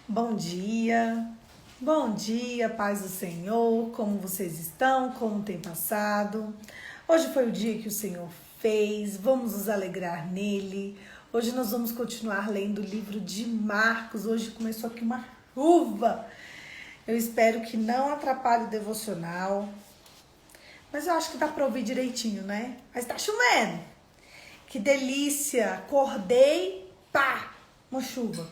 Bom dia, paz do Senhor, como vocês estão, como tem passado? Hoje foi o dia que o Senhor fez, vamos nos alegrar nele. Hoje nós vamos continuar lendo o livro de Marcos, hoje começou aqui uma chuva. Eu espero que não atrapalhe o devocional, mas eu acho que dá pra ouvir direitinho, né? Mas tá chovendo, que delícia, acordei, pá, uma chuva.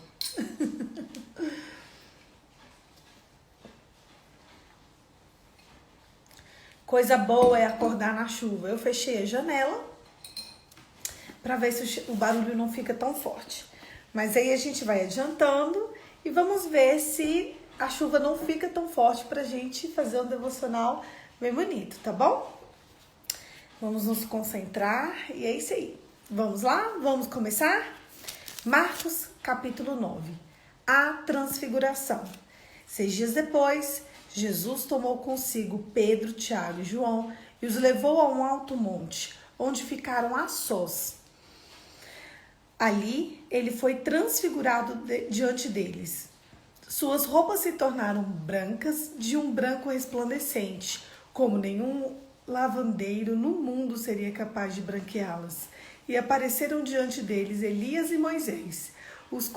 Coisa boa é acordar na chuva. Eu fechei a janela para ver se o barulho não fica tão forte. Mas aí a gente vai adiantando e vamos ver se a chuva não fica tão forte pra gente fazer um devocional bem bonito, tá bom? Vamos nos concentrar e é isso aí. Vamos lá? Vamos começar? Marcos, capítulo 9. A transfiguração. 6 dias depois, Jesus tomou consigo Pedro, Tiago e João e os levou a um alto monte, onde ficaram a sós. Ali, ele foi transfigurado diante deles. Suas roupas se tornaram brancas, de um branco resplandecente, como nenhum lavandeiro no mundo seria capaz de branqueá-las. E apareceram diante deles Elias e Moisés, os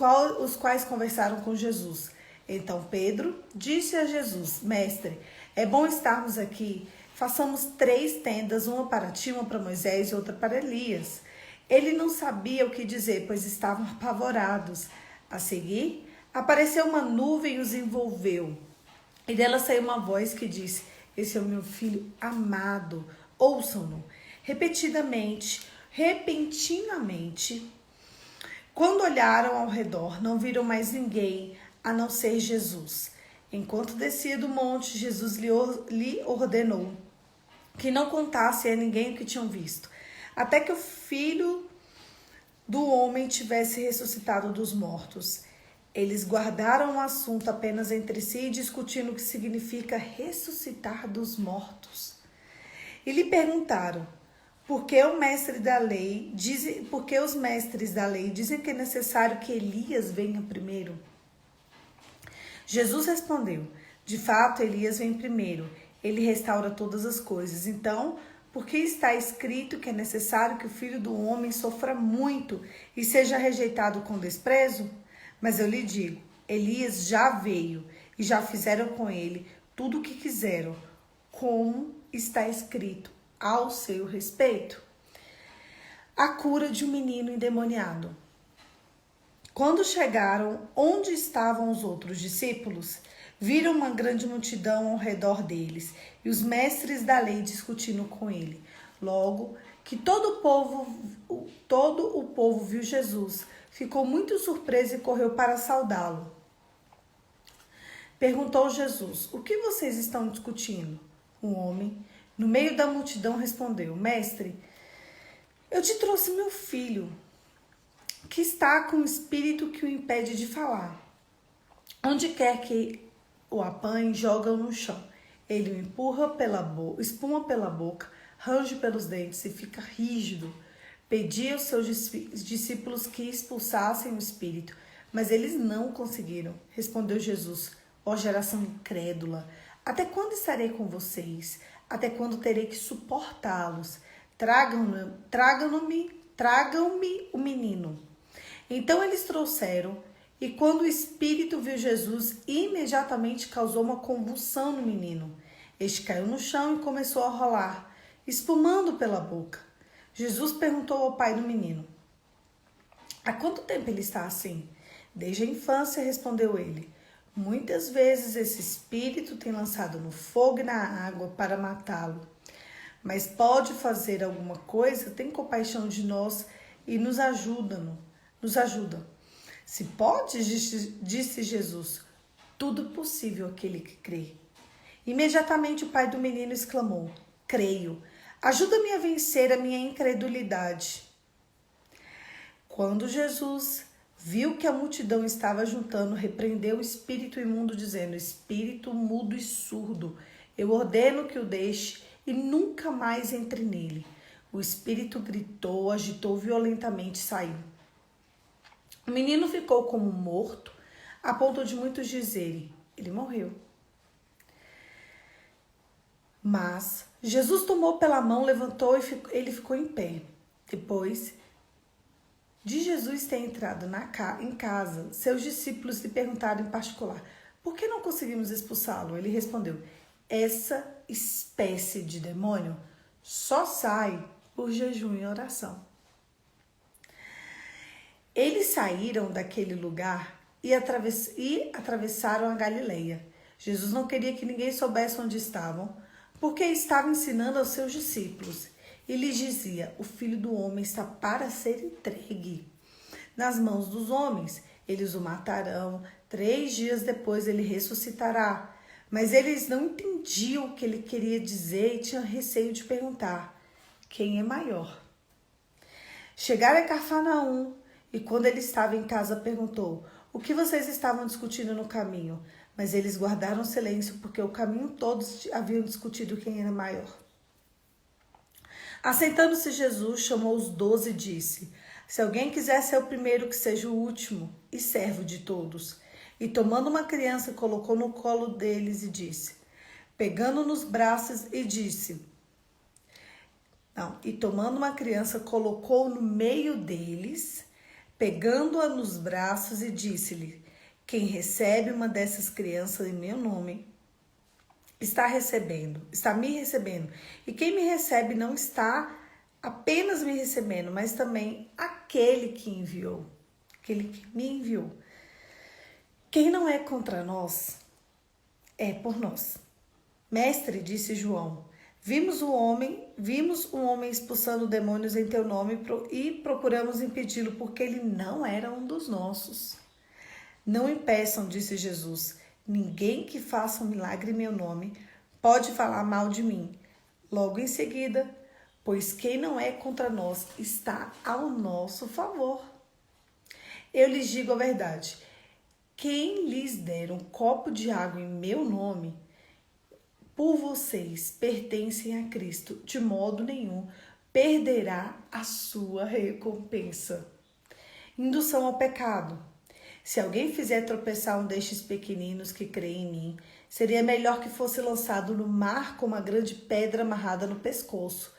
quais conversaram com Jesus. Então Pedro disse a Jesus: Mestre, é bom estarmos aqui. Façamos 3 tendas, uma para ti, uma para Moisés e outra para Elias. Ele não sabia o que dizer, pois estavam apavorados. A seguir, apareceu uma nuvem e os envolveu. E dela saiu uma voz que disse: Esse é o meu filho amado, ouçam-no. Repentinamente, quando olharam ao redor, não viram mais ninguém a não ser Jesus. Enquanto descia do monte, Jesus lhe ordenou que não contasse a ninguém o que tinham visto, até que o Filho do Homem tivesse ressuscitado dos mortos. Eles guardaram o assunto apenas entre si, discutindo o que significa ressuscitar dos mortos. E lhe perguntaram: por que os mestres da lei dizem que é necessário que Elias venha primeiro? Jesus respondeu: de fato, Elias vem primeiro. Ele restaura todas as coisas. Então, por que está escrito que é necessário que o Filho do Homem sofra muito e seja rejeitado com desprezo? Mas eu lhe digo, Elias já veio e já fizeram com ele tudo o que quiseram, como está escrito ao seu respeito. A cura de um menino endemoniado. Quando chegaram onde estavam os outros discípulos, viram uma grande multidão ao redor deles e os mestres da lei discutindo com ele. Logo que todo o povo viu Jesus, ficou muito surpreso e correu para saudá-lo. Perguntou Jesus: o que vocês estão discutindo? O homem, no meio da multidão, respondeu: Mestre, eu te trouxe meu filho, que está com um espírito que o impede de falar. Onde quer que o apanhe, joga-o no chão. Ele o espuma pela boca, range pelos dentes e fica rígido. Pedi aos seus discípulos que expulsassem o espírito, mas eles não conseguiram. Respondeu Jesus: ó geração incrédula, até quando estarei com vocês? Até quando terei que suportá-los? Tragam-me o menino. Então eles trouxeram, e quando o espírito viu Jesus, imediatamente causou uma convulsão no menino. Este caiu no chão e começou a rolar, espumando pela boca. Jesus perguntou ao pai do menino: há quanto tempo ele está assim? Desde a infância, respondeu ele. Muitas vezes esse espírito tem lançado no fogo e na água para matá-lo. Mas pode fazer alguma coisa? Tem compaixão de nós e nos ajuda. Se pode, disse Jesus, tudo possível aquele que crê. Imediatamente o pai do menino exclamou: creio, ajuda-me a vencer a minha incredulidade. Quando Jesus viu que a multidão estava juntando, repreendeu o espírito imundo, dizendo: espírito mudo e surdo, eu ordeno que o deixe e nunca mais entre nele. O espírito gritou, agitou violentamente e saiu. O menino ficou como morto. a ponto de muitos dizerem: ele morreu. Mas Jesus tomou pela mão, levantou e ele ficou em pé. Depois de Jesus ter entrado em casa, seus discípulos lhe perguntaram em particular: por que não conseguimos expulsá-lo? Ele respondeu: essa espécie de demônio só sai por jejum e oração. Eles saíram daquele lugar e atravessaram a Galileia. Jesus não queria que ninguém soubesse onde estavam, porque estava ensinando aos seus discípulos. E lhes dizia: o Filho do Homem está para ser entregue nas mãos dos homens. Eles o matarão, 3 dias depois ele ressuscitará. Mas eles não entendiam o que ele queria dizer e tinham receio de perguntar: quem é maior? Chegaram a Cafarnaum e quando ele estava em casa perguntou: o que vocês estavam discutindo no caminho? Mas eles guardaram silêncio porque o caminho todos haviam discutido quem era maior. Assentando-se Jesus, chamou os 12 e disse: se alguém quiser ser o primeiro, que seja o último e servo de todos. E tomando uma criança, colocou no colo deles e disse, pegando nos braços e disse, e tomando uma criança, colocou no meio deles, pegando-a nos braços e disse-lhe, quem recebe uma dessas crianças em meu nome, está me recebendo. E quem me recebe não está apenas me recebendo, mas também aquele que me enviou. Quem não é contra nós, é por nós. Mestre, disse João, vimos um homem expulsando demônios em teu nome e procuramos impedi-lo, porque ele não era um dos nossos. Não impeçam, disse Jesus, ninguém que faça um milagre em meu nome pode falar mal de mim. Logo em seguida, pois quem não é contra nós está ao nosso favor. Eu lhes digo a verdade, quem lhes der um copo de água em meu nome, por vocês pertencem a Cristo, de modo nenhum perderá a sua recompensa. Indução ao pecado. Se alguém fizer tropeçar um destes pequeninos que creem em mim, seria melhor que fosse lançado no mar com uma grande pedra amarrada no pescoço.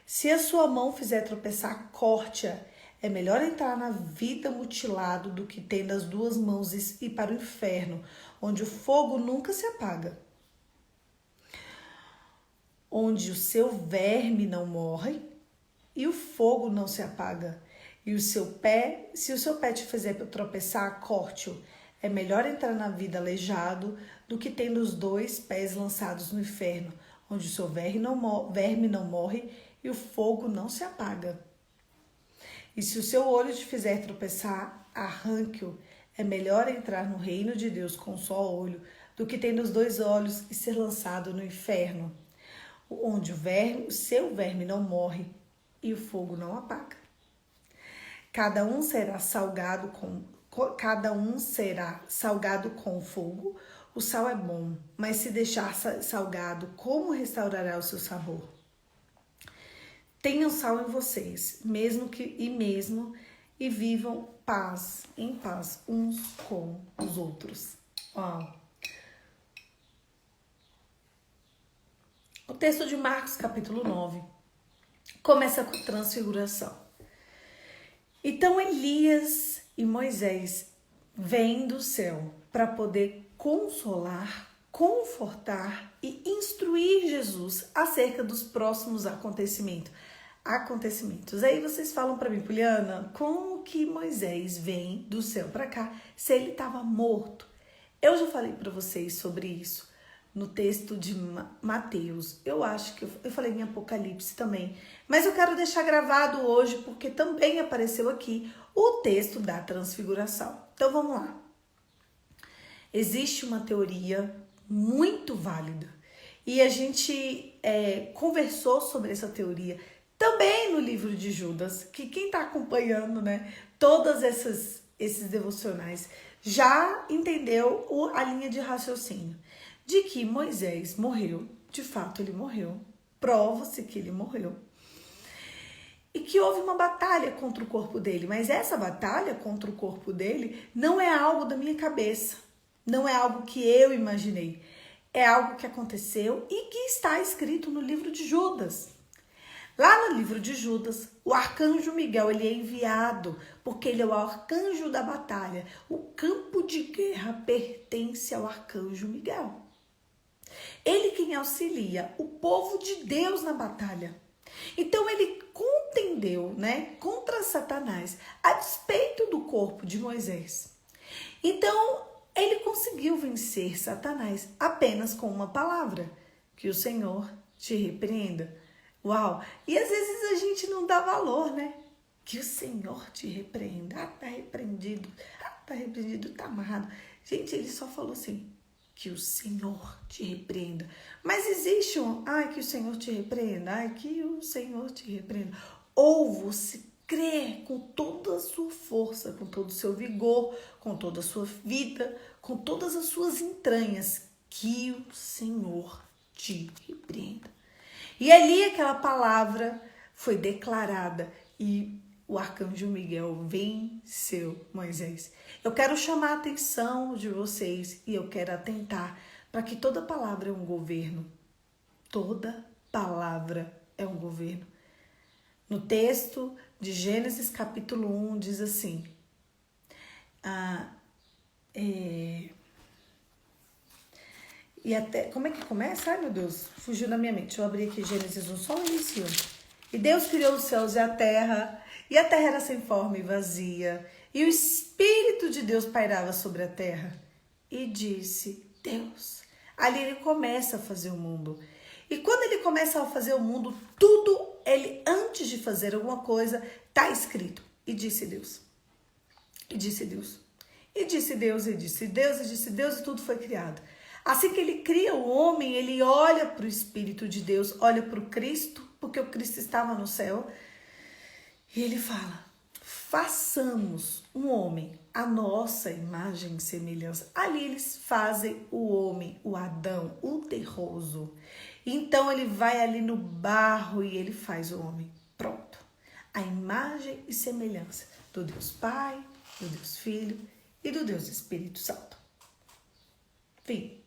Se a sua mão fizer tropeçar, corte-a. É melhor entrar na vida mutilado do que tendo as 2 mãos e ir para o inferno, onde o fogo nunca se apaga. Onde o seu verme não morre e o fogo não se apaga. E se o seu pé te fizer tropeçar, corte-o. É melhor entrar na vida aleijado do que tendo os 2 pés lançados no inferno, onde o seu verme não morre e o fogo não se apaga. E se o seu olho te fizer tropeçar, arranque-o. É melhor entrar no reino de Deus com um só olho do que tendo os 2 olhos e ser lançado no inferno, onde o seu verme não morre e o fogo não apaga. Cada um será salgado com fogo. O sal é bom, mas se deixar salgado, como restaurará o seu sabor? Tenham sal em vocês, e vivam em paz uns com os outros. O texto de Marcos, capítulo 9, começa com transfiguração. Então Elias e Moisés vêm do céu para poder consolar, confortar e instruir Jesus acerca dos próximos acontecimentos. Aí vocês falam para mim, Poliana, como que Moisés vem do céu para cá se ele estava morto? Eu já falei para vocês sobre isso no texto de Mateus. Eu acho que eu falei em Apocalipse também. Mas eu quero deixar gravado hoje porque também apareceu aqui o texto da transfiguração. Então vamos lá. Existe uma teoria muito válida e a gente conversou sobre essa teoria também no livro de Judas, que quem está acompanhando, todas esses devocionais já entendeu a linha de raciocínio de que Moisés morreu, de fato ele morreu, prova-se que ele morreu. e que houve uma batalha contra o corpo dele. Mas essa batalha contra o corpo dele não é algo da minha cabeça, não é algo que eu imaginei. É algo que aconteceu e que está escrito no livro de Judas. Lá no livro de Judas, o arcanjo Miguel ele é enviado porque ele é o arcanjo da batalha. O campo de guerra pertence ao arcanjo Miguel. Ele quem auxilia o povo de Deus na batalha. Então ele contendeu, contra Satanás a despeito do corpo de Moisés. Então ele conseguiu vencer Satanás apenas com uma palavra: que o Senhor te repreenda. Uau! E às vezes a gente não dá valor, né? Que o Senhor te repreenda. Tá repreendido. Tá repreendido, tá amarrado. Gente, ele só falou assim: que o Senhor te repreenda. Mas existe que o Senhor te repreenda. Que o Senhor te repreenda. Ou você crê com toda a sua força, com todo o seu vigor, com toda a sua vida, com todas as suas entranhas, que o Senhor te repreenda. E ali aquela palavra foi declarada e o arcanjo Miguel venceu Moisés. Eu quero chamar a atenção de vocês e eu quero atentar para que toda palavra é um governo. Toda palavra é um governo. No texto de Gênesis capítulo 1 diz assim, e até, como é que começa? Ai, meu Deus, fugiu da minha mente. Deixa eu abrir aqui Gênesis 1, só o início. E Deus criou os céus e a terra era sem forma e vazia, e o Espírito de Deus pairava sobre a terra. E disse Deus. Ali ele começa a fazer o mundo. E quando ele começa a fazer o mundo, tudo, ele, antes de fazer alguma coisa, está escrito. E disse Deus. E disse Deus. E disse Deus, e disse Deus, e disse Deus, e tudo foi criado. Assim que ele cria o homem, ele olha para o Espírito de Deus, olha para o Cristo, porque o Cristo estava no céu, e ele fala: façamos um homem à nossa imagem e semelhança. Ali eles fazem o homem, o Adão, o terroso. Então ele vai ali no barro e ele faz o homem. Pronto. A imagem e semelhança do Deus Pai, do Deus Filho e do Deus Espírito Santo. Fim.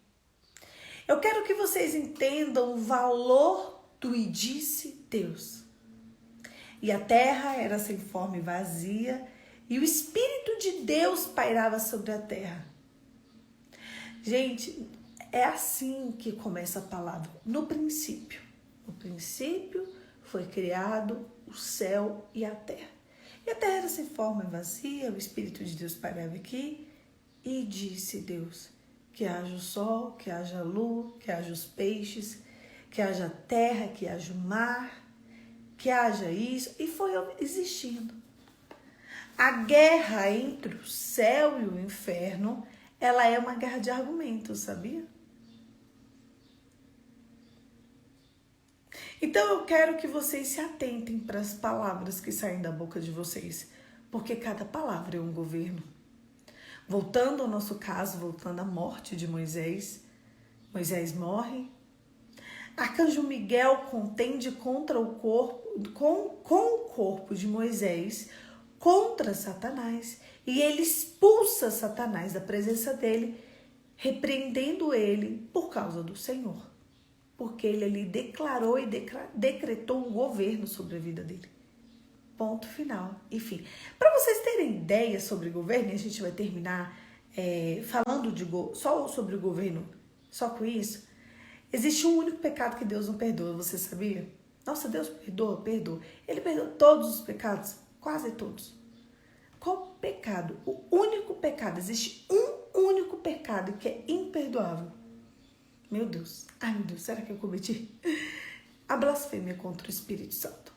Eu quero que vocês entendam o valor do e disse Deus. E a terra era sem forma e vazia, e o Espírito de Deus pairava sobre a terra. Gente, é assim que começa a palavra. No princípio. No princípio foi criado o céu e a terra. E a terra era sem forma e vazia, o Espírito de Deus pairava aqui, e disse Deus: que haja o sol, que haja a lua, que haja os peixes, que haja a terra, que haja o mar, que haja isso. E foi existindo. A guerra entre o céu e o inferno, ela é uma guerra de argumentos, sabia? Então eu quero que vocês se atentem para as palavras que saem da boca de vocês, porque cada palavra é um governo. Voltando ao nosso caso, voltando à morte de Moisés, Moisés morre. Arcanjo Miguel contende contra o corpo, com o corpo de Moisés contra Satanás. E ele expulsa Satanás da presença dele, repreendendo ele por causa do Senhor. Porque ele ali declarou e decretou um governo sobre a vida dele. Ponto final. Enfim, para vocês terem ideia sobre governo, a gente vai terminar falando só sobre o governo, só com isso. Existe um único pecado que Deus não perdoa, você sabia? Nossa, Deus perdoa. Ele perdoa todos os pecados, quase todos. Qual pecado? O único pecado, existe um único pecado que é imperdoável. Meu Deus, ai meu Deus, será que eu cometi? A blasfêmia contra o Espírito Santo.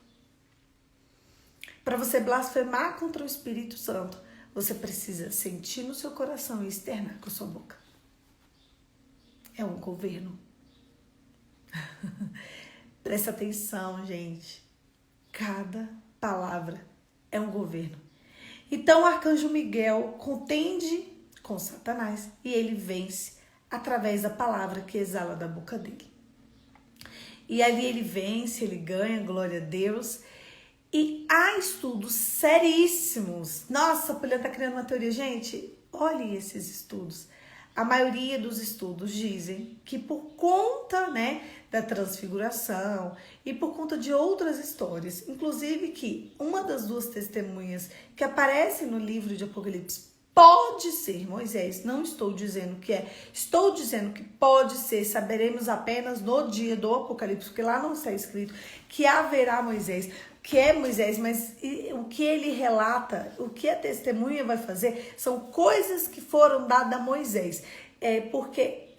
Para você blasfemar contra o Espírito Santo, você precisa sentir no seu coração e externar com a sua boca. É um governo. Presta atenção, gente. Cada palavra é um governo. Então o arcanjo Miguel contende com Satanás e ele vence através da palavra que exala da boca dele. E ali ele vence, ele ganha, glória a Deus. E há estudos seríssimos. Nossa, a Poliana tá criando uma teoria. Gente, olhe esses estudos. A maioria dos estudos dizem que por conta, né, da transfiguração e por conta de outras histórias, inclusive que uma das duas testemunhas que aparecem no livro de Apocalipse pode ser Moisés, não estou dizendo que é, estou dizendo que pode ser, saberemos apenas no dia do Apocalipse, porque lá não está escrito que haverá Moisés, que é Moisés, mas o que ele relata, o que a testemunha vai fazer, são coisas que foram dadas a Moisés, porque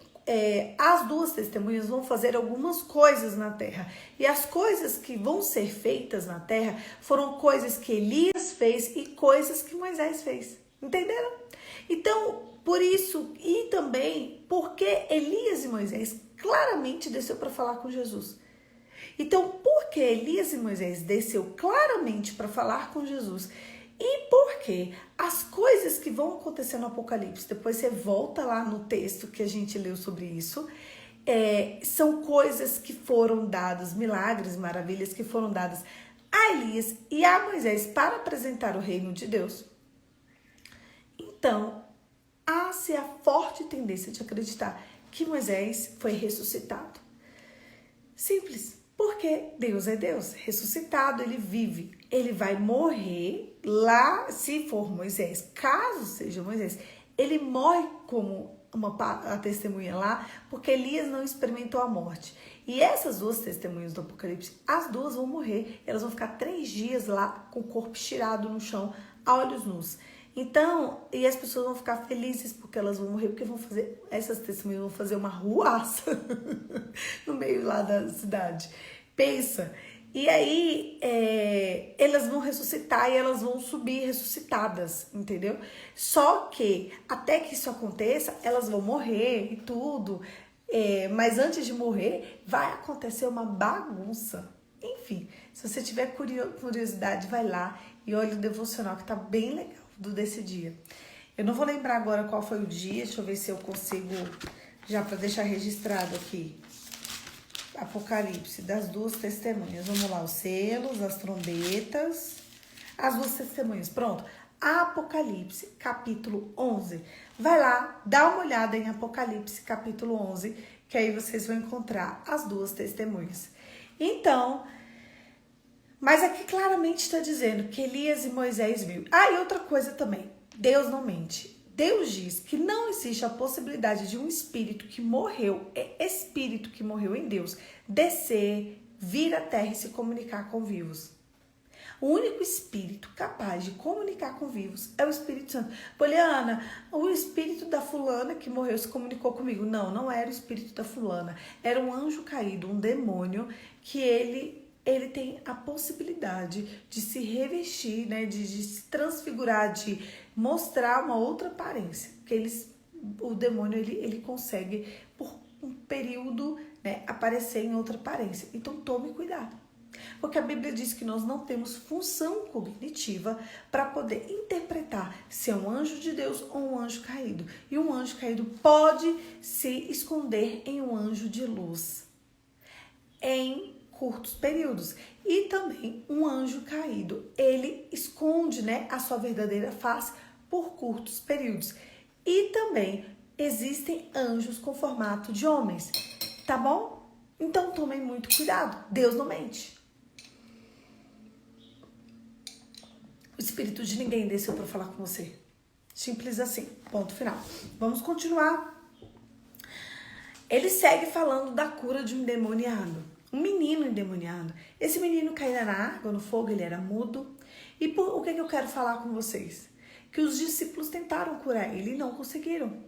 as duas testemunhas vão fazer algumas coisas na terra, e as coisas que vão ser feitas na terra foram coisas que Elias fez e coisas que Moisés fez, entenderam? Então, por isso, e também porque Elias e Moisés claramente desceu para falar com Jesus. Então, porque Elias e Moisés desceu claramente para falar com Jesus e porque as coisas que vão acontecer no Apocalipse, depois você volta lá no texto que a gente leu sobre isso, são coisas que foram dadas, milagres, maravilhas que foram dadas a Elias e a Moisés para apresentar o reino de Deus. Então, há-se a forte tendência de acreditar que Moisés foi ressuscitado. Simples. Porque Deus é Deus, ressuscitado, ele vive, ele vai morrer lá, se for Moisés, caso seja Moisés, ele morre como a testemunha lá, porque Elias não experimentou a morte. E essas duas testemunhas do Apocalipse, as duas vão morrer, elas vão ficar 3 dias lá com o corpo estirado no chão, a olhos nus. Então, e as pessoas vão ficar felizes porque elas vão morrer, porque essas testemunhas vão fazer uma ruaça no meio lá da cidade. Pensa. E aí, elas vão ressuscitar e elas vão subir ressuscitadas, entendeu? Só que, até que isso aconteça, elas vão morrer e tudo. Mas antes de morrer, vai acontecer uma bagunça. Enfim, se você tiver curiosidade, vai lá e olha o devocional que tá bem legal desse dia. Eu não vou lembrar agora qual foi o dia, deixa eu ver se eu consigo, já para deixar registrado aqui. Apocalipse das duas testemunhas. Vamos lá, os selos, as trombetas, as duas testemunhas. Pronto. Apocalipse, capítulo 11. Vai lá, dá uma olhada em Apocalipse, capítulo 11, que aí vocês vão encontrar as duas testemunhas. Então, mas aqui claramente está dizendo que Elias e Moisés viram. Ah, e outra coisa também. Deus não mente. Deus diz que não existe a possibilidade de um espírito que morreu em Deus, descer, vir à terra e se comunicar com vivos. O único espírito capaz de comunicar com vivos é o Espírito Santo. Poliana, o espírito da fulana que morreu se comunicou comigo. Não, não era o espírito da fulana. Era um anjo caído, um demônio, que ele tem a possibilidade de se revestir, né, de se transfigurar, de mostrar uma outra aparência. Porque o demônio ele consegue, por um período, né, aparecer em outra aparência. Então tome cuidado. Porque a Bíblia diz que nós não temos função cognitiva para poder interpretar se é um anjo de Deus ou um anjo caído. E um anjo caído pode se esconder em um anjo de luz em curtos períodos. E também um anjo caído, ele esconde, né, a sua verdadeira face por curtos períodos. E também existem anjos com formato de homens, tá bom? Então tomem muito cuidado, Deus não mente. O espírito de ninguém desceu para falar com você. Simples assim, ponto final. Vamos continuar. Ele segue falando da cura de um endemoniado. Um menino endemoniado. Esse menino caíra na água, no fogo, ele era mudo. E o que eu quero falar com vocês? Que os discípulos tentaram curar ele e não conseguiram.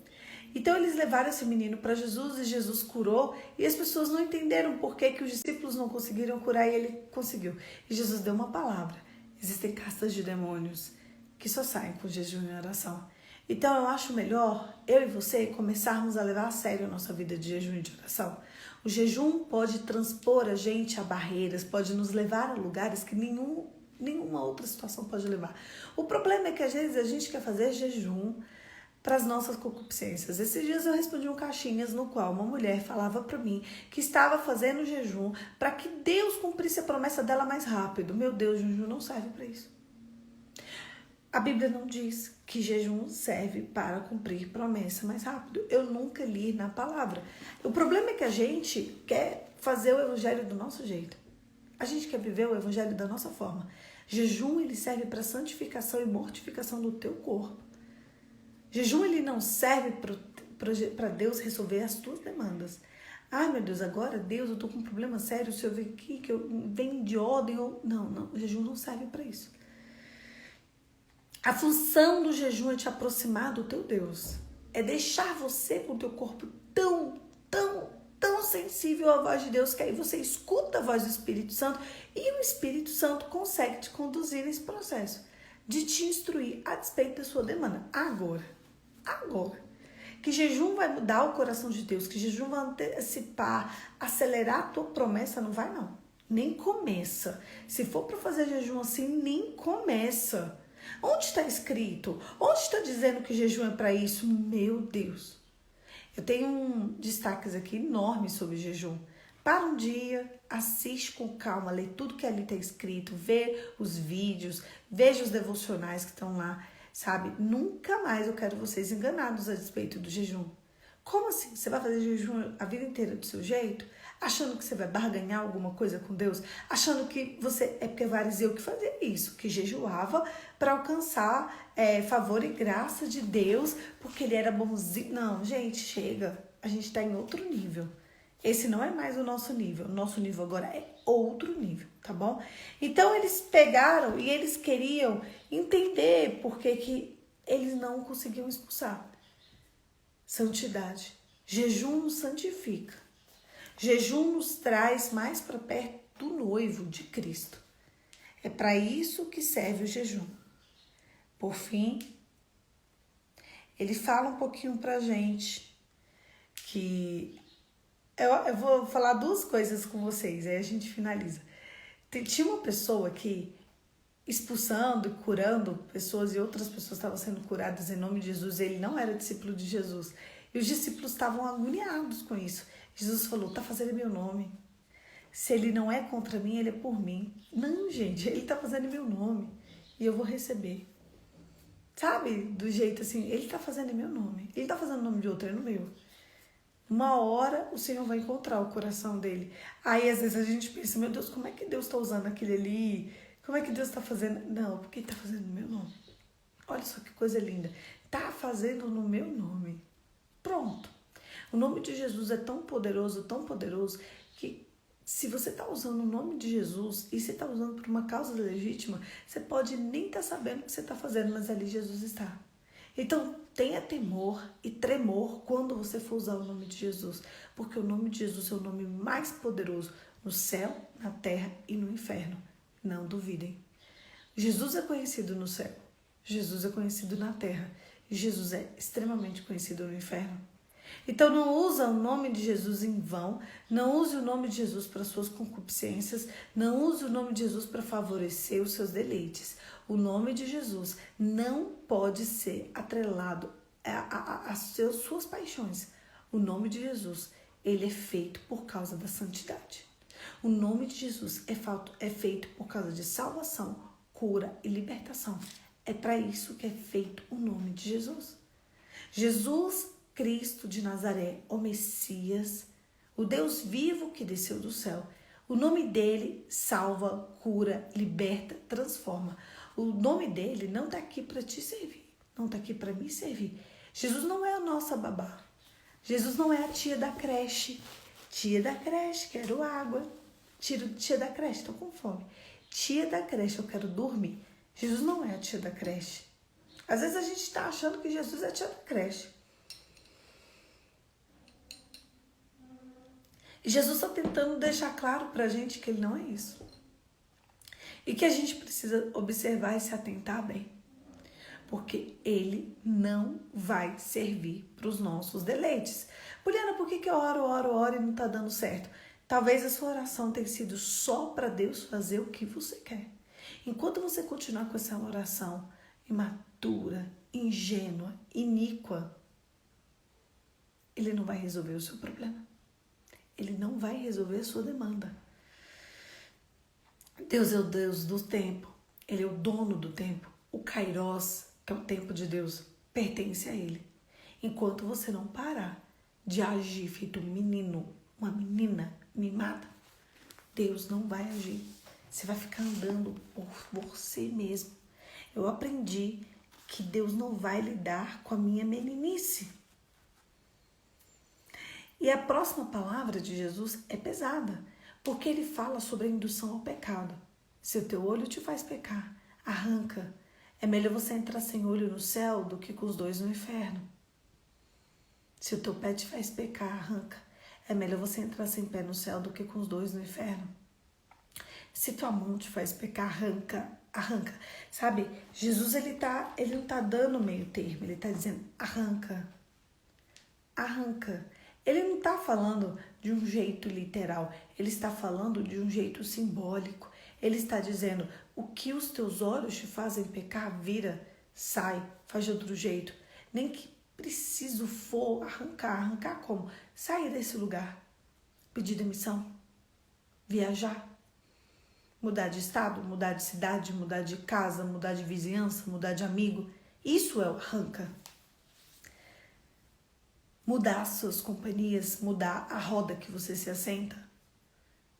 Então eles levaram esse menino para Jesus e Jesus curou. E as pessoas não entenderam por que os discípulos não conseguiram curar e ele conseguiu. E Jesus deu uma palavra. Existem castas de demônios que só saem com jejum e oração. Então eu acho melhor eu e você começarmos a levar a sério a nossa vida de jejum e de oração. O jejum pode transpor a gente a barreiras, pode nos levar a lugares que nenhuma outra situação pode levar. O problema é que às vezes a gente quer fazer jejum para as nossas concupiscências. Esses dias eu respondi um caixinhas no qual uma mulher falava para mim que estava fazendo jejum para que Deus cumprisse a promessa dela mais rápido. Meu Deus, jejum não serve para isso. A Bíblia não diz que jejum serve para cumprir promessa mais rápido. Eu nunca li na palavra. O problema é que a gente quer fazer o evangelho do nosso jeito. A gente quer viver o evangelho da nossa forma. Jejum, ele serve para santificação e mortificação do teu corpo. Jejum, ele não serve para Deus resolver as tuas demandas. Ai, meu Deus, agora Deus, eu tô com um problema sério, se eu vir aqui, que eu venho de ordem. Não, o jejum não serve para isso. A função do jejum é te aproximar do teu Deus. É deixar você com o teu corpo tão sensível à voz de Deus, que aí você escuta a voz do Espírito Santo e o Espírito Santo consegue te conduzir nesse processo de te instruir a despeito da sua demanda. Agora, que jejum vai mudar o coração de Deus, que jejum vai antecipar, acelerar a tua promessa, não vai não. Nem começa. Se for para fazer jejum assim, nem começa. Onde está escrito? Onde está dizendo que jejum é para isso? Meu Deus. Eu tenho destaques aqui enormes sobre jejum. Para um dia, assiste com calma, lê tudo que ali está escrito, vê os vídeos, veja os devocionais que estão lá, sabe? Nunca mais eu quero vocês enganados a respeito do jejum. Como assim? Você vai fazer jejum a vida inteira do seu jeito? Achando que você vai barganhar alguma coisa com Deus? Achando que você... É porque fariseu que fazia isso, que jejuava para alcançar favor e graça de Deus, porque ele era bonzinho. Não, gente, chega. A gente está em outro nível. Esse não é mais o nosso nível. O nosso nível agora é outro nível, tá bom? Então, eles pegaram e eles queriam entender por que eles não conseguiam expulsar. Santidade. Jejum nos santifica. Jejum nos traz mais para perto do noivo de Cristo. É para isso que serve o jejum. Por fim, ele fala um pouquinho pra gente que... Eu vou falar duas coisas com vocês, aí a gente finaliza. Tinha uma pessoa que, expulsando e curando pessoas, e outras pessoas estavam sendo curadas em nome de Jesus, ele não era discípulo de Jesus. E os discípulos estavam agoniados com isso. Jesus falou, tá fazendo meu nome. Se ele não é contra mim, ele é por mim. Não, gente, ele tá fazendo meu nome. E eu vou receber. Sabe? Do jeito assim, ele tá fazendo meu nome. Ele tá fazendo o nome de outro, é no meu. Uma hora o Senhor vai encontrar o coração dele. Aí às vezes a gente pensa, meu Deus, como é que Deus tá usando aquele ali? Como é que Deus tá fazendo? Não, porque ele tá fazendo no meu nome. Olha só que coisa linda. Tá fazendo no meu nome. Pronto. O nome de Jesus é tão poderoso, que se você está usando o nome de Jesus e você está usando por uma causa legítima, você pode nem estar sabendo o que você está fazendo, mas ali Jesus está. Então, tenha temor e tremor quando você for usar o nome de Jesus, porque o nome de Jesus é o nome mais poderoso no céu, na terra e no inferno. Não duvidem. Jesus é conhecido no céu, Jesus é conhecido na terra e Jesus é extremamente conhecido no inferno. Então não usa o nome de Jesus em vão, não use o nome de Jesus para suas concupiscências, não use o nome de Jesus para favorecer os seus deleites. O nome de Jesus não pode ser atrelado às suas paixões. O nome de Jesus, ele é feito por causa da santidade. O nome de Jesus é feito por causa de salvação, cura e libertação. É para isso que é feito o nome de Jesus. Jesus Cristo de Nazaré, o Messias, o Deus vivo que desceu do céu. O nome dele salva, cura, liberta, transforma. O nome dele não está aqui para te servir, não está aqui para me servir. Jesus não é a nossa babá. Jesus não é a tia da creche. Tia da creche, quero água. Tia da creche, estou com fome. Tia da creche, eu quero dormir. Jesus não é a tia da creche. Às vezes a gente está achando que Jesus é a tia da creche. E Jesus está tentando deixar claro para a gente que ele não é isso. E que a gente precisa observar e se atentar bem. Porque ele não vai servir para os nossos deleites. Poliana, por que eu oro e não está dando certo? Talvez a sua oração tenha sido só para Deus fazer o que você quer. Enquanto você continuar com essa oração imatura, ingênua, iníqua, ele não vai resolver o seu problema. Ele não vai resolver a sua demanda. Deus é o Deus do tempo. Ele é o dono do tempo. O Kairos, que é o tempo de Deus, pertence a ele. Enquanto você não parar de agir feito um menino, uma menina mimada, Deus não vai agir. Você vai ficar andando por você mesmo. Eu aprendi que Deus não vai lidar com a minha meninice. E a próxima palavra de Jesus é pesada, porque ele fala sobre a indução ao pecado. Se o teu olho te faz pecar, arranca. É melhor você entrar sem olho no céu do que com os dois no inferno. Se o teu pé te faz pecar, arranca. É melhor você entrar sem pé no céu do que com os dois no inferno. Se tua mão te faz pecar, arranca, arranca. Sabe, Jesus ele não tá dando meio termo, ele tá dizendo arranca, arranca. Ele não está falando de um jeito literal, ele está falando de um jeito simbólico. Ele está dizendo, o que os teus olhos te fazem pecar, vira, sai, faz de outro jeito. Nem que preciso for arrancar como? Sair desse lugar, pedir demissão, viajar, mudar de estado, mudar de cidade, mudar de casa, mudar de vizinhança, mudar de amigo. Isso é o arranca. Mudar as suas companhias, mudar a roda que você se assenta.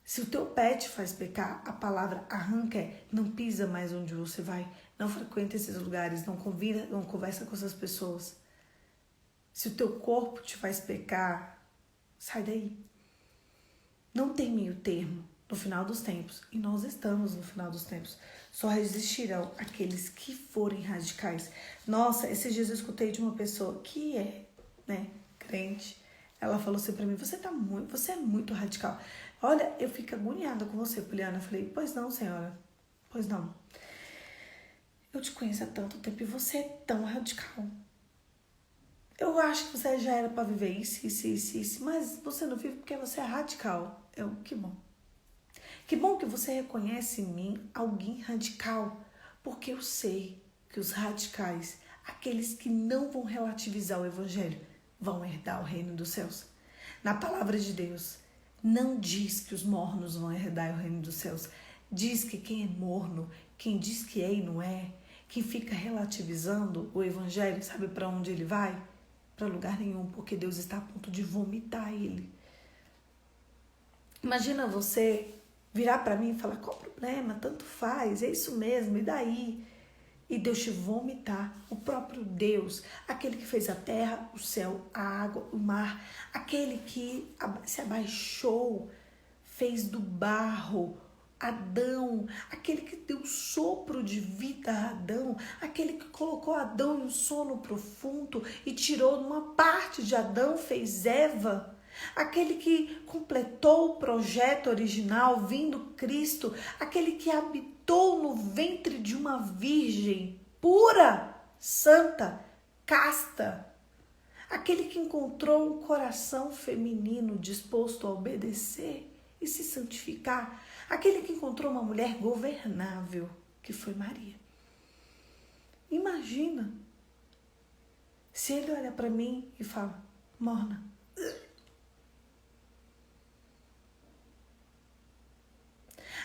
Se o teu pé te faz pecar, a palavra arranca é não pisa mais onde você vai, não frequenta esses lugares, não convida, não conversa com essas pessoas. Se o teu corpo te faz pecar, sai daí. Não tem meio termo no final dos tempos, e nós estamos no final dos tempos. Só resistirão aqueles que forem radicais. Nossa, esses dias eu escutei de uma pessoa que é, crente. Ela falou assim pra mim, você é muito radical. Olha, eu fico agoniada com você, Poliana. Eu falei, pois não, senhora. Pois não. Eu te conheço há tanto tempo e você é tão radical. Eu acho que você já era pra viver isso, mas você não vive porque você é radical. Que bom. Que bom que você reconhece em mim alguém radical, porque eu sei que os radicais, aqueles que não vão relativizar o evangelho, vão herdar o reino dos céus. Na palavra de Deus, não diz que os mornos vão herdar o reino dos céus. Diz que quem é morno, quem diz que é e não é, quem fica relativizando o evangelho, sabe para onde ele vai? Para lugar nenhum, porque Deus está a ponto de vomitar ele. Imagina você virar para mim e falar, qual o problema? Tanto faz, é isso mesmo, e daí? E Deus te vomitar, o próprio Deus, aquele que fez a terra, o céu, a água, o mar, aquele que se abaixou, fez do barro Adão, aquele que deu sopro de vida a Adão, aquele que colocou Adão em um sono profundo e tirou uma parte de Adão, fez Eva, aquele que completou o projeto original, vindo Cristo, aquele que habitou no ventre de uma virgem pura, santa, casta, aquele que encontrou um coração feminino disposto a obedecer e se santificar, aquele que encontrou uma mulher governável, que foi Maria. Imagina se ele olha para mim e fala, morna.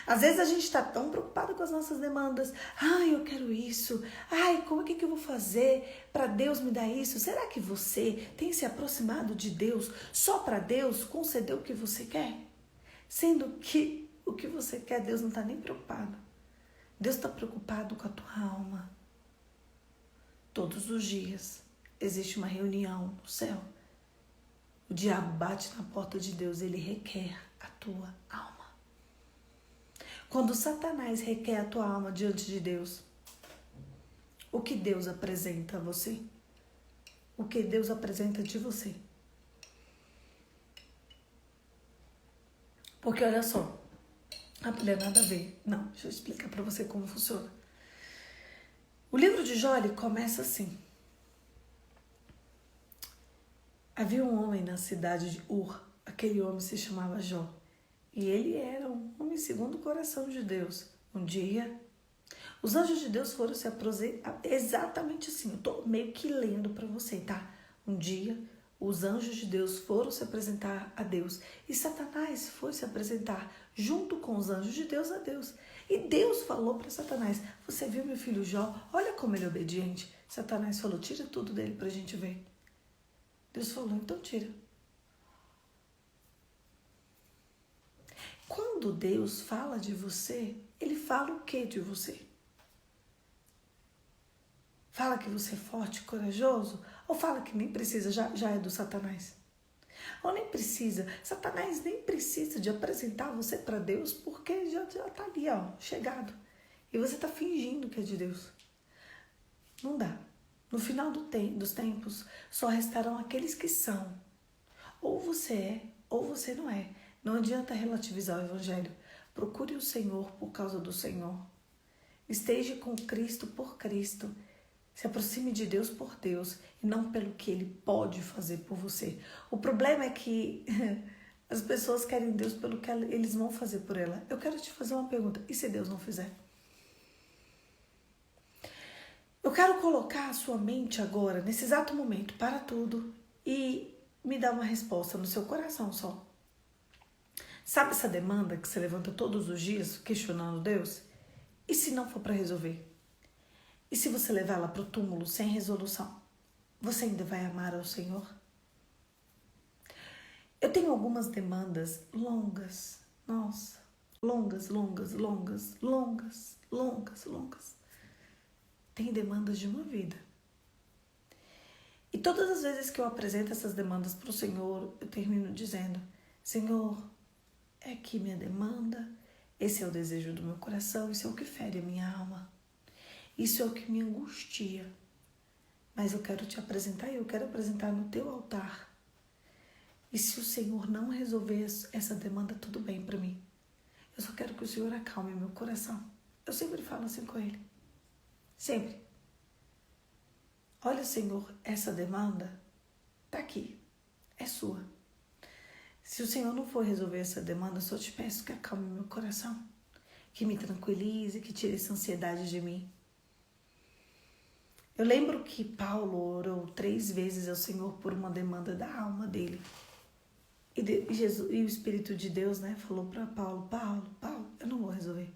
Às vezes a gente está tão preocupado com as nossas demandas. Ai, eu quero isso. Ai, como é que eu vou fazer para Deus me dar isso? Será que você tem se aproximado de Deus só para Deus conceder o que você quer? Sendo que o que você quer, Deus não está nem preocupado. Deus está preocupado com a tua alma. Todos os dias existe uma reunião no céu. O diabo bate na porta de Deus, ele requer a tua alma. Quando Satanás requer a tua alma diante de Deus, o que Deus apresenta a você? O que Deus apresenta de você? Porque olha só, não tem nada a ver. Não, deixa eu explicar para você como funciona. O livro de Jó, ele começa assim. Havia um homem na cidade de Ur, aquele homem se chamava Jó. E ele era um homem segundo o coração de Deus. Um dia, Os anjos de Deus foram se apresentar exatamente assim. Eu tô meio que lendo para você, tá? Um dia, os anjos de Deus foram se apresentar a Deus. E Satanás foi se apresentar junto com os anjos de Deus a Deus. E Deus falou para Satanás: você viu meu filho Jó? Olha como ele é obediente. Satanás falou: tira tudo dele pra gente ver. Deus falou: então tira. Quando Deus fala de você, ele fala o que de você? Fala que você é forte, corajoso? Ou fala que nem precisa, já é do Satanás? Ou nem precisa, Satanás nem precisa de apresentar você para Deus, porque já tá ali, ó, chegado. E você tá fingindo que é de Deus. Não dá. No final dos tempos, só restarão aqueles que são. Ou você é, ou você não é. Não adianta relativizar o Evangelho. Procure o Senhor por causa do Senhor. Esteja com Cristo por Cristo. Se aproxime de Deus por Deus e não pelo que Ele pode fazer por você. O problema é que as pessoas querem Deus pelo que eles vão fazer por ela. Eu quero te fazer uma pergunta. E se Deus não fizer? Eu quero colocar a sua mente agora, nesse exato momento, para tudo e me dar uma resposta no seu coração só. Sabe essa demanda que você levanta todos os dias questionando Deus? E se não for para resolver? E se você levar ela para o túmulo sem resolução? Você ainda vai amar ao Senhor? Eu tenho algumas demandas longas. Nossa, longas. Tem demandas de uma vida. E todas as vezes que eu apresento essas demandas para o Senhor, eu termino dizendo: Senhor, é aqui minha demanda, esse é o desejo do meu coração, isso é o que fere a minha alma, isso é o que me angustia. Mas eu quero te apresentar e eu quero apresentar no teu altar. E se o Senhor não resolver essa demanda, tudo bem para mim. Eu só quero que o Senhor acalme meu coração. Eu sempre falo assim com Ele. Sempre. Olha, Senhor, essa demanda tá aqui. É sua. Se o Senhor não for resolver essa demanda, eu só te peço que acalme meu coração. Que me tranquilize, que tire essa ansiedade de mim. Eu lembro que Paulo orou 3 vezes ao Senhor por uma demanda da alma dele. E o Espírito de Deus, falou para Paulo, eu não vou resolver.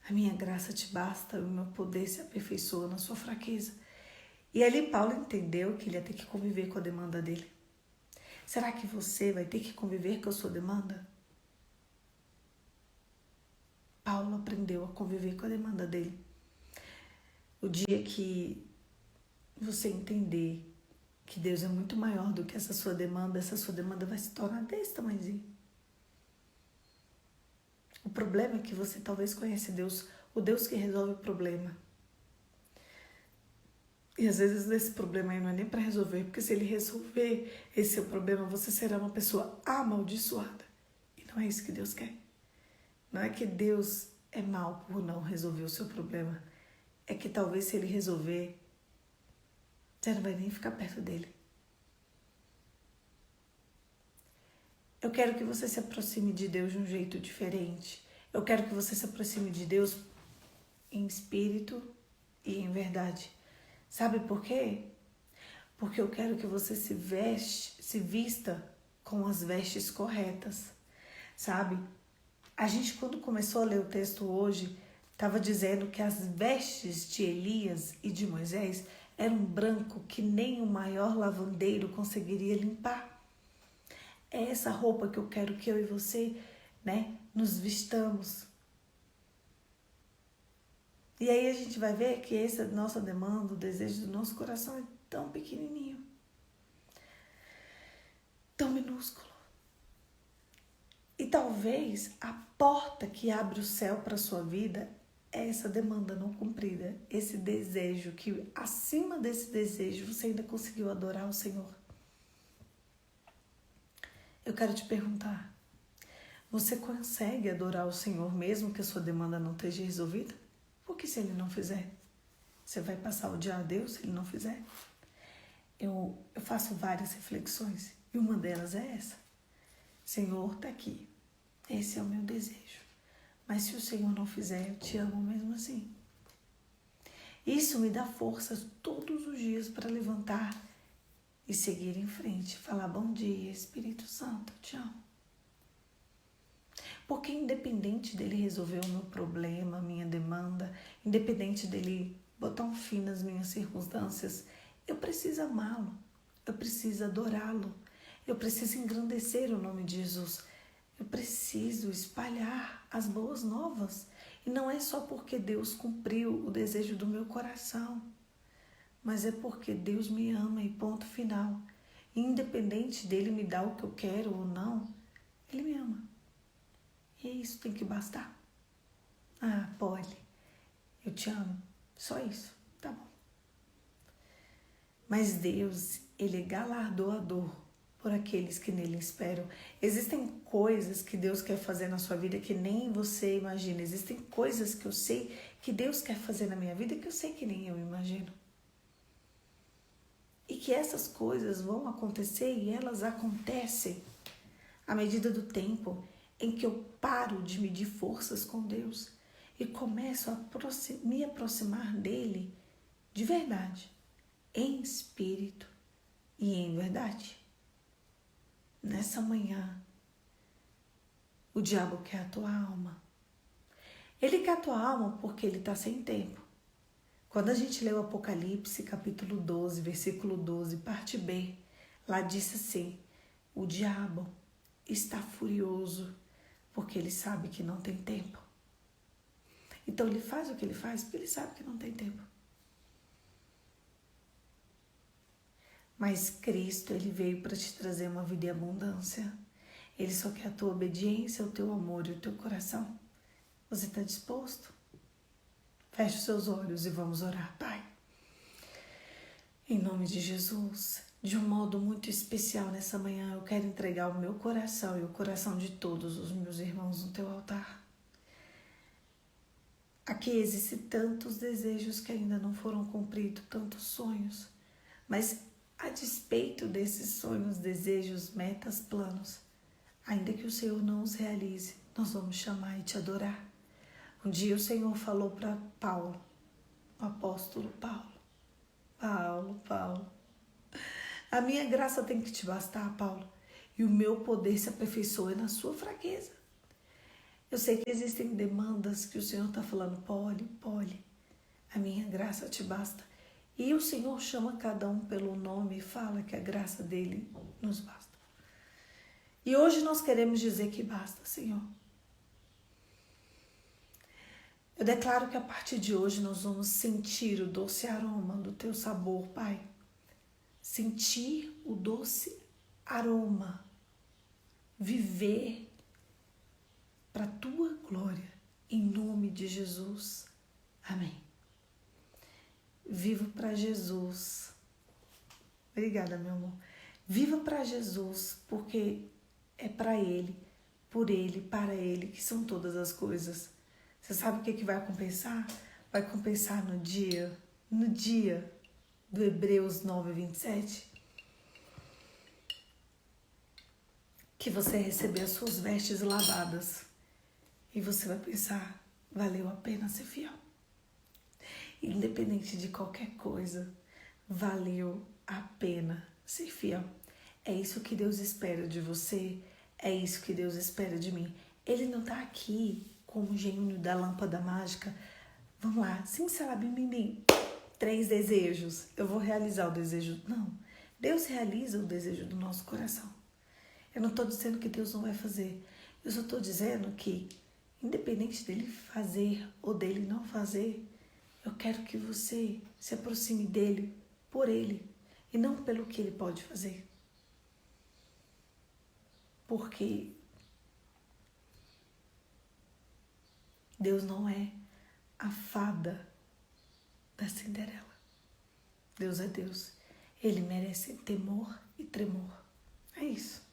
A minha graça te basta, o meu poder se aperfeiçoa na sua fraqueza. E ali Paulo entendeu que ele ia ter que conviver com a demanda dele. Será que você vai ter que conviver com a sua demanda? Paulo aprendeu a conviver com a demanda dele. O dia que você entender que Deus é muito maior do que essa sua demanda vai se tornar desse tamanhozinho. O problema é que você talvez conhece Deus, o Deus que resolve o problema. E às vezes esse problema aí não é nem para resolver, porque se ele resolver esse seu problema, você será uma pessoa amaldiçoada. E não é isso que Deus quer. Não é que Deus é mau por não resolver o seu problema. É que talvez se ele resolver, você não vai nem ficar perto dele. Eu quero que você se aproxime de Deus de um jeito diferente. Eu quero que você se aproxime de Deus em espírito e em verdade. Sabe por quê? Porque eu quero que você se vista com as vestes corretas, sabe? A gente, quando começou a ler o texto hoje, estava dizendo que as vestes de Elias e de Moisés eram branco que nem o maior lavandeiro conseguiria limpar. É essa roupa que eu quero que eu e você, nos vistamos. E aí a gente vai ver que essa nossa demanda, o desejo do nosso coração é tão pequenininho, tão minúsculo. E talvez a porta que abre o céu para a sua vida é essa demanda não cumprida, esse desejo que acima desse desejo você ainda conseguiu adorar o Senhor. Eu quero te perguntar, você consegue adorar o Senhor mesmo que a sua demanda não esteja resolvida? Porque se Ele não fizer, você vai passar a odiar a Deus se Ele não fizer? Eu faço várias reflexões e uma delas é essa. Senhor, está aqui. Esse é o meu desejo. Mas se o Senhor não fizer, eu te amo mesmo assim. Isso me dá forças todos os dias para levantar e seguir em frente. Falar bom dia, Espírito Santo, eu te amo. Porque independente dele resolver o meu problema, a minha demanda, independente dele botar um fim nas minhas circunstâncias, eu preciso amá-lo, eu preciso adorá-lo, eu preciso engrandecer o nome de Jesus, eu preciso espalhar as boas novas. E não é só porque Deus cumpriu o desejo do meu coração, mas é porque Deus me ama e ponto final. E independente dele me dar o que eu quero ou não, ele me ama. E isso tem que bastar. Ah, Polly, eu te amo. Só isso, tá bom. Mas Deus, ele é galardoador por aqueles que nele esperam. Existem coisas que Deus quer fazer na sua vida que nem você imagina. Existem coisas que eu sei que Deus quer fazer na minha vida que eu sei que nem eu imagino. E que essas coisas vão acontecer e elas acontecem à medida do tempo em que eu paro de medir forças com Deus e começo a me aproximar dele de verdade, em espírito e em verdade. Nessa manhã, o diabo quer a tua alma. Ele quer a tua alma porque ele está sem tempo. Quando a gente lê o Apocalipse, capítulo 12, versículo 12, parte B, lá diz assim: o diabo está furioso porque ele sabe que não tem tempo. Então ele faz o que ele faz porque ele sabe que não tem tempo. Mas Cristo, ele veio para te trazer uma vida em abundância. Ele só quer a tua obediência, o teu amor e o teu coração. Você está disposto? Feche os seus olhos e vamos orar, Pai. Em nome de Jesus, de um modo muito especial nessa manhã, eu quero entregar o meu coração e o coração de todos os meus irmãos no teu altar. Aqui existem tantos desejos que ainda não foram cumpridos, tantos sonhos, mas a despeito desses sonhos, desejos, metas, planos, ainda que o Senhor não os realize, nós vamos chamar e te adorar. Um dia o Senhor falou para Paulo, o apóstolo Paulo, a minha graça tem que te bastar, Paulo, e o meu poder se aperfeiçoa na sua fraqueza. Eu sei que existem demandas que o Senhor está falando, Polly, a minha graça te basta. E o Senhor chama cada um pelo nome e fala que a graça dele nos basta. E hoje nós queremos dizer que basta, Senhor. Eu declaro que a partir de hoje nós vamos sentir o doce aroma do teu sabor, Pai. Sentir o doce aroma. Viver para a tua glória, em nome de Jesus. Amém. Viva para Jesus. Obrigada, meu amor. Viva para Jesus, porque é para Ele, por Ele, para Ele, que são todas as coisas. Você sabe o que vai compensar? Vai compensar no dia do Hebreus 9:27, que você receber as suas vestes lavadas e você vai pensar, valeu a pena ser fiel. Independente de qualquer coisa, valeu a pena ser fiel. É isso que Deus espera de você, é isso que Deus espera de mim. Ele não está aqui como o gênio da lâmpada mágica. Vamos lá, simsalabim, 3 desejos, eu vou realizar o desejo. Não, Deus realiza o desejo do nosso coração. Eu não estou dizendo que Deus não vai fazer, eu só estou dizendo que, independente dele fazer ou dele não fazer, eu quero que você se aproxime dele por ele e não pelo que ele pode fazer. Porque Deus não é a fada da Cinderela. Deus é Deus. Ele merece temor e tremor. É isso.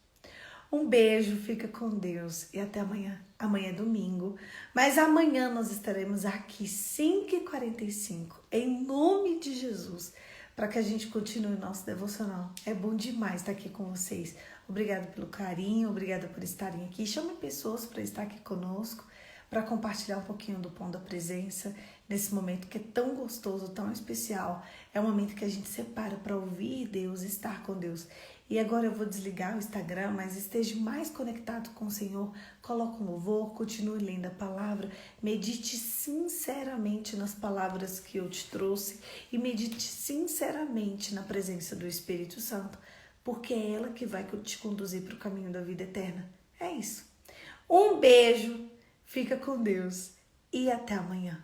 Um beijo, fica com Deus e até amanhã. Amanhã é domingo, mas amanhã nós estaremos aqui 5h45, em nome de Jesus, para que a gente continue o nosso devocional. É bom demais estar aqui com vocês. Obrigada pelo carinho, obrigada por estarem aqui. Chame pessoas para estar aqui conosco, para compartilhar um pouquinho do pão da presença. nesse momento que é tão gostoso, tão especial. É o momento que a gente separa para ouvir Deus, estar com Deus. E agora eu vou desligar o Instagram, mas esteja mais conectado com o Senhor. Coloque um louvor, continue lendo a palavra. Medite sinceramente nas palavras que eu te trouxe e medite sinceramente na presença do Espírito Santo, porque é ela que vai te conduzir para o caminho da vida eterna. É isso. Um beijo, fica com Deus e até amanhã.